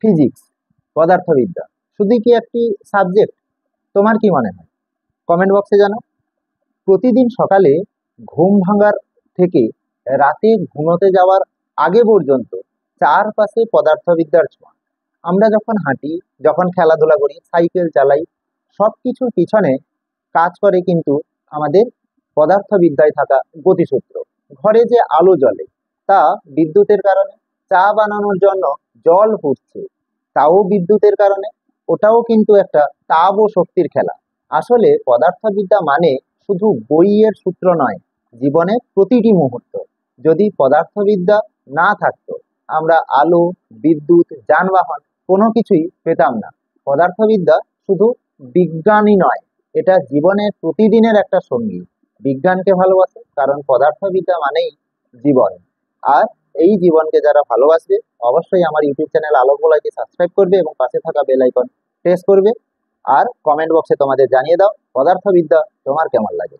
Physics, পদার্থবিদ্যা শুধু কি একটি সাবজেক্ট? তোমার কি মনে হয়? কমেন্ট বক্সে জানাও। প্রতিদিন সকালে ঘুম ভাঙার থেকে রাতে ঘুমোতে যাওয়ার আগে পর্যন্ত চারপাশে পদার্থবিদ্যার ছোঁয়া। আমরা যখন হাঁটি, যখন খেলাধুলা করি, সাইকেল চালাই, সব কিছুর পিছনে কাজ করে কিন্তু আমাদের পদার্থবিদ্যায় থাকা গতিসূত্র। ঘরে যে আলো জ্বলে তা বিদ্যুতের কারণে, চা বানানোর জন্য জল ফুটছে তাও বিদ্যুতের কারণে, ওটাও কিন্তু একটা তাপ ও শক্তির খেলা। আসলে পদার্থবিদ্যা মানে শুধু বইয়ের সূত্র নয়, জীবনের প্রতিটি মুহূর্ত। যদি পদার্থবিদ্যা না থাকতো, আমরা আলো, বিদ্যুৎ, যানবাহন কোনো কিছুই পেতাম না। পদার্থবিদ্যা শুধু বিজ্ঞানই নয়, এটা জীবনের প্রতিদিনের একটা সঙ্গী। বিজ্ঞানকে ভালোবাসে কারণ পদার্থবিদ্যা মানেই জীবন। আর এই জীবনকে যারা ভালোবাসবে অবশ্যই আমার ইউটিউব চ্যানেল আলোক বলয়কে সাবস্ক্রাইব করবে এবং পাশে থাকা বেল আইকন প্রেস করবে। আর কমেন্ট বক্সে তোমাদের জানিয়ে দাও পদার্থবিদ্যা তোমার কেমন লাগে।